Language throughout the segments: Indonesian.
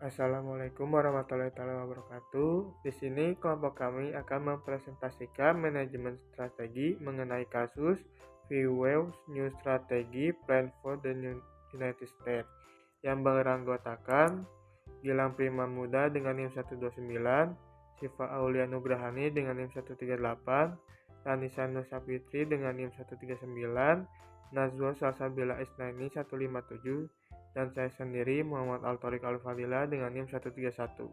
Assalamualaikum warahmatullahi wabarakatuh. Di sini kelompok kami akan mempresentasikan manajemen strategi mengenai kasus VWave's New Strategy Plan for the United States yang beranggotakan Gilang Primamuda dengan NIM 129, Siva Aulia Nugrahani dengan NIM 138, Tanisa Nusapitri dengan NIM 139, Nazwa Salsabila Isnaini 157, dan saya sendiri Muhammad Al-Thoriq Al-Fadila dengan NIM 131.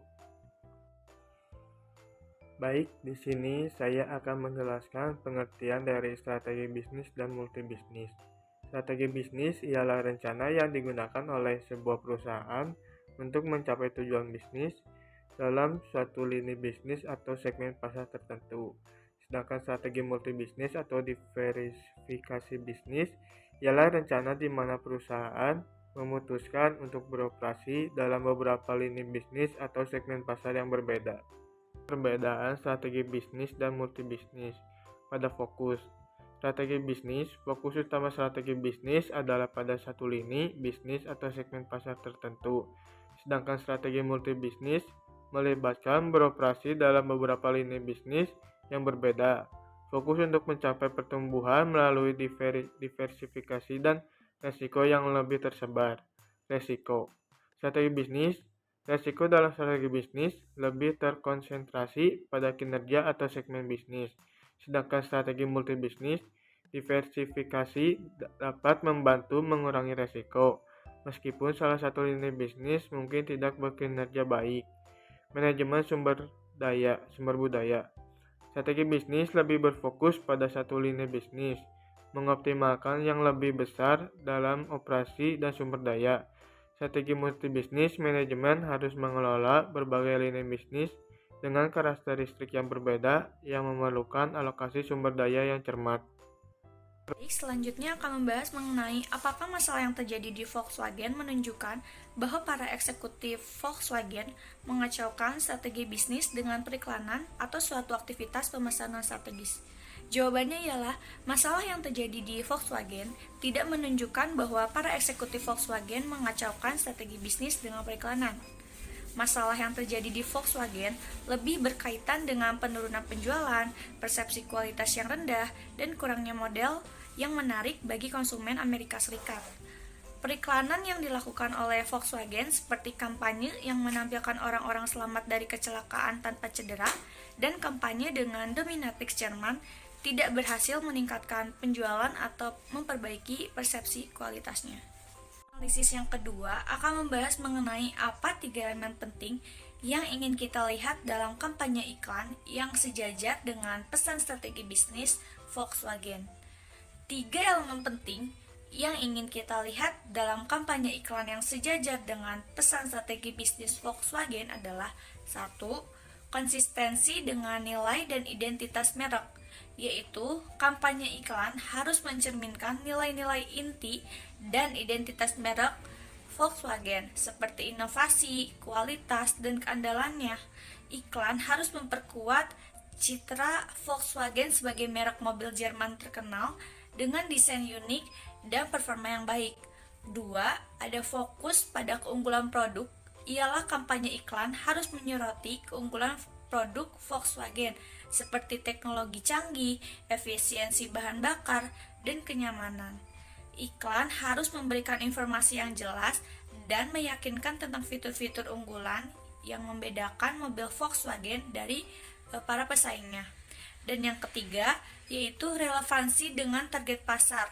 Baik, di sini saya akan menjelaskan pengertian dari strategi bisnis dan multibisnis. Strategi bisnis ialah rencana yang digunakan oleh sebuah perusahaan untuk mencapai tujuan bisnis dalam suatu lini bisnis atau segmen pasar tertentu. Sedangkan strategi multibisnis atau diversifikasi bisnis ialah rencana di mana perusahaan memutuskan untuk beroperasi dalam beberapa lini bisnis atau segmen pasar yang berbeda. Perbedaan strategi bisnis dan multibisnis pada fokus. Strategi bisnis, fokus utama strategi bisnis adalah pada satu lini bisnis atau segmen pasar tertentu. Sedangkan strategi multibisnis melibatkan beroperasi dalam beberapa lini bisnis yang berbeda. Fokus untuk mencapai pertumbuhan melalui diversifikasi dan resiko yang lebih tersebar. Resiko. Strategi bisnis. Resiko dalam strategi bisnis lebih terkonsentrasi pada kinerja atau segmen bisnis. Sedangkan strategi multibisnis, diversifikasi dapat membantu mengurangi resiko, meskipun salah satu lini bisnis mungkin tidak berkinerja baik. Manajemen sumber budaya. Strategi bisnis lebih berfokus pada satu lini bisnis, mengoptimalkan yang lebih besar dalam operasi dan sumber daya. Strategi multibisnis, manajemen harus mengelola berbagai lini bisnis dengan karakteristik yang berbeda yang memerlukan alokasi sumber daya yang cermat. Baik, selanjutnya akan membahas mengenai apakah masalah yang terjadi di Volkswagen menunjukkan bahwa para eksekutif Volkswagen mengacaukan strategi bisnis dengan periklanan atau suatu aktivitas pemesanan strategis. Jawabannya ialah masalah yang terjadi di Volkswagen tidak menunjukkan bahwa para eksekutif Volkswagen mengacaukan strategi bisnis dengan periklanan. Masalah yang terjadi di Volkswagen lebih berkaitan dengan penurunan penjualan, persepsi kualitas yang rendah, dan kurangnya model yang menarik bagi konsumen Amerika Serikat. Periklanan yang dilakukan oleh Volkswagen seperti kampanye yang menampilkan orang-orang selamat dari kecelakaan tanpa cedera dan kampanye dengan dominatrix Jerman tidak berhasil meningkatkan penjualan atau memperbaiki persepsi kualitasnya. Analisis yang kedua akan membahas mengenai apa 3 elemen penting yang ingin kita lihat dalam kampanye iklan yang sejajar dengan pesan strategi bisnis Volkswagen. 3 elemen penting yang ingin kita lihat dalam kampanye iklan yang sejajar dengan pesan strategi bisnis Volkswagen adalah 1. Konsistensi dengan nilai dan identitas merek, yaitu kampanye iklan harus mencerminkan nilai-nilai inti dan identitas merek Volkswagen seperti inovasi, kualitas, dan keandalannya. Iklan harus memperkuat citra Volkswagen sebagai merek mobil Jerman terkenal dengan desain unik dan performa yang baik. 2. Ada fokus pada keunggulan produk, ialah kampanye iklan harus menyoroti keunggulan produk Volkswagen seperti teknologi canggih, efisiensi bahan bakar, dan kenyamanan. Iklan harus memberikan informasi yang jelas dan meyakinkan tentang fitur-fitur unggulan yang membedakan mobil Volkswagen dari para pesaingnya. Dan yang ketiga, yaitu relevansi dengan target pasar,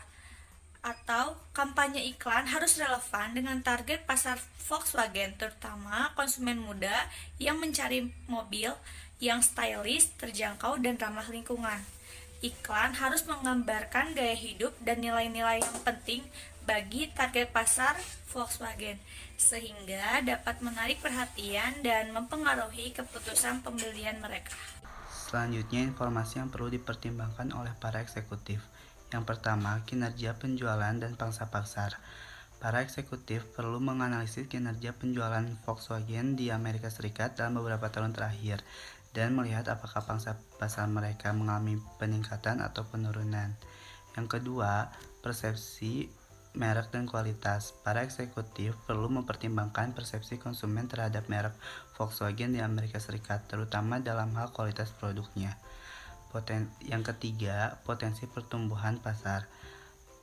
atau kampanye iklan harus relevan dengan target pasar Volkswagen, terutama konsumen muda yang mencari mobil yang stylish, terjangkau, dan ramah lingkungan. Iklan harus menggambarkan gaya hidup dan nilai-nilai yang penting bagi target pasar Volkswagen, sehingga dapat menarik perhatian dan mempengaruhi keputusan pembelian mereka. Selanjutnya, informasi yang perlu dipertimbangkan oleh para eksekutif. Yang pertama, kinerja penjualan dan pangsa pasar. Para eksekutif perlu menganalisis kinerja penjualan Volkswagen di Amerika Serikat dalam beberapa tahun terakhir dan melihat apakah pangsa pasar mereka mengalami peningkatan atau penurunan. Yang kedua, persepsi merek dan kualitas. Para eksekutif perlu mempertimbangkan persepsi konsumen terhadap merek Volkswagen di Amerika Serikat, terutama dalam hal kualitas produknya. Yang ketiga, potensi pertumbuhan pasar.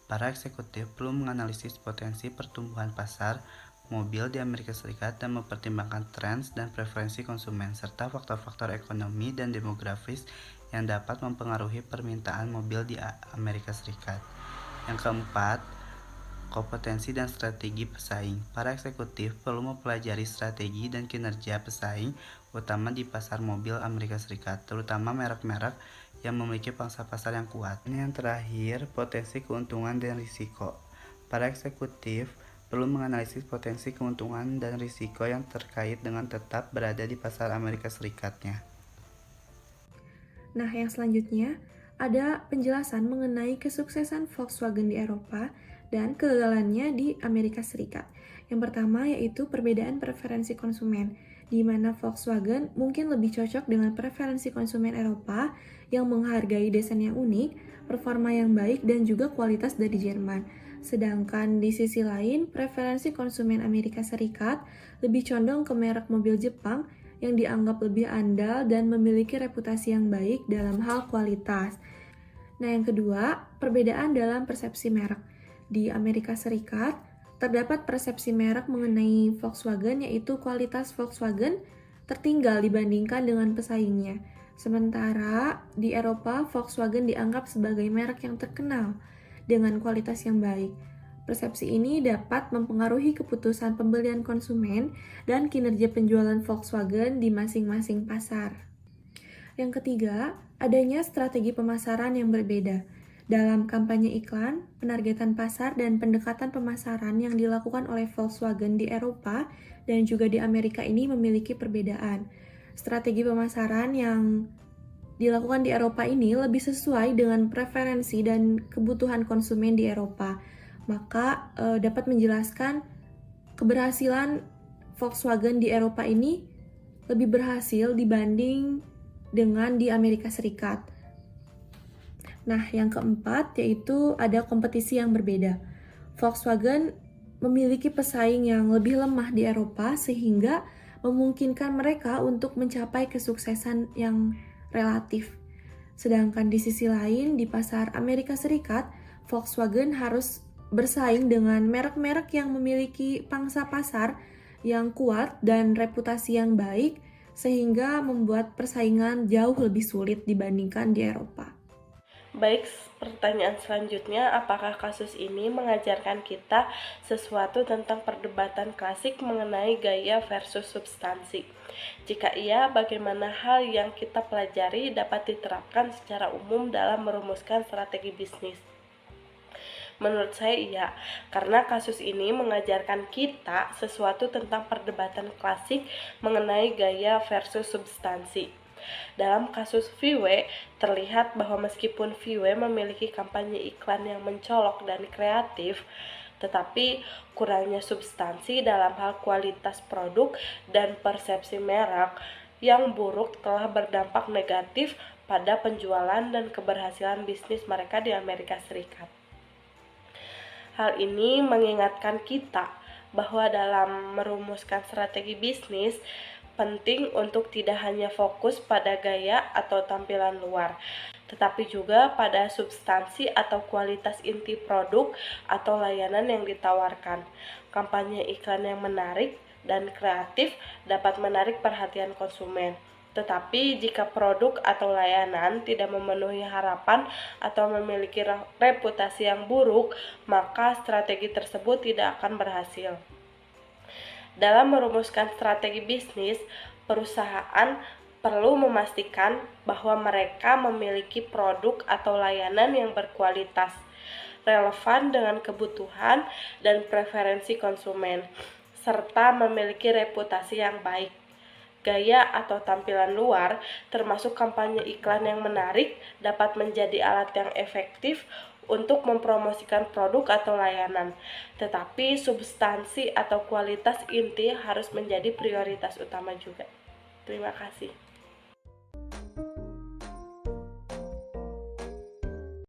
Para eksekutif perlu menganalisis potensi pertumbuhan pasar mobil di Amerika Serikat dan mempertimbangkan tren dan preferensi konsumen, serta faktor-faktor ekonomi dan demografis yang dapat mempengaruhi permintaan mobil di Amerika Serikat. Yang keempat, kompetensi dan strategi pesaing. Para eksekutif perlu mempelajari strategi dan kinerja pesaing, utama di pasar mobil Amerika Serikat, terutama merek-merek yang memiliki pangsa pasar yang kuat. Yang terakhir, potensi keuntungan dan risiko. Para eksekutif perlu menganalisis potensi keuntungan dan risiko yang terkait dengan tetap berada di pasar Amerika Serikatnya. Nah, yang selanjutnya ada penjelasan mengenai kesuksesan Volkswagen di Eropa dan kegagalannya di Amerika Serikat. Yang pertama yaitu perbedaan preferensi konsumen, di mana Volkswagen mungkin lebih cocok dengan preferensi konsumen Eropa yang menghargai desain yang unik, performa yang baik, dan juga kualitas dari Jerman. Sedangkan di sisi lain, preferensi konsumen Amerika Serikat lebih condong ke merek mobil Jepang yang dianggap lebih andal dan memiliki reputasi yang baik dalam hal kualitas. Nah, yang kedua, perbedaan dalam persepsi merek. Di Amerika Serikat, terdapat persepsi merek mengenai Volkswagen, yaitu kualitas Volkswagen tertinggal dibandingkan dengan pesaingnya. Sementara di Eropa, Volkswagen dianggap sebagai merek yang terkenal dengan kualitas yang baik. Persepsi ini dapat mempengaruhi keputusan pembelian konsumen dan kinerja penjualan Volkswagen di masing-masing pasar. Yang ketiga, adanya strategi pemasaran yang berbeda. Dalam kampanye iklan, penargetan pasar dan pendekatan pemasaran yang dilakukan oleh Volkswagen di Eropa dan juga di Amerika ini memiliki perbedaan. Strategi pemasaran yang dilakukan di Eropa ini lebih sesuai dengan preferensi dan kebutuhan konsumen di Eropa. Maka dapat menjelaskan keberhasilan Volkswagen di Eropa ini lebih berhasil dibanding dengan di Amerika Serikat. Nah, yang keempat yaitu ada kompetisi yang berbeda. Volkswagen memiliki pesaing yang lebih lemah di Eropa sehingga memungkinkan mereka untuk mencapai kesuksesan yang relatif. Sedangkan di sisi lain, di pasar Amerika Serikat, Volkswagen harus bersaing dengan merek-merek yang memiliki pangsa pasar yang kuat dan reputasi yang baik, sehingga membuat persaingan jauh lebih sulit dibandingkan di Eropa. Baik, pertanyaan selanjutnya, apakah kasus ini mengajarkan kita sesuatu tentang perdebatan klasik mengenai gaya versus substansi? Jika iya, bagaimana hal yang kita pelajari dapat diterapkan secara umum dalam merumuskan strategi bisnis? Menurut saya iya, karena kasus ini mengajarkan kita sesuatu tentang perdebatan klasik mengenai gaya versus substansi. Dalam kasus VW, terlihat bahwa meskipun VW memiliki kampanye iklan yang mencolok dan kreatif, tetapi kurangnya substansi dalam hal kualitas produk dan persepsi merek yang buruk telah berdampak negatif pada penjualan dan keberhasilan bisnis mereka di Amerika Serikat. Hal ini mengingatkan kita bahwa dalam merumuskan strategi bisnis, penting untuk tidak hanya fokus pada gaya atau tampilan luar, tetapi juga pada substansi atau kualitas inti produk atau layanan yang ditawarkan. Kampanye iklan yang menarik dan kreatif dapat menarik perhatian konsumen. Tetapi jika produk atau layanan tidak memenuhi harapan atau memiliki reputasi yang buruk, maka strategi tersebut tidak akan berhasil. Dalam merumuskan strategi bisnis, perusahaan perlu memastikan bahwa mereka memiliki produk atau layanan yang berkualitas, relevan dengan kebutuhan dan preferensi konsumen, serta memiliki reputasi yang baik. Gaya atau tampilan luar, termasuk kampanye iklan yang menarik, dapat menjadi alat yang efektif untuk mempromosikan produk atau layanan, tetapi substansi atau kualitas inti harus menjadi prioritas utama juga. Terima kasih.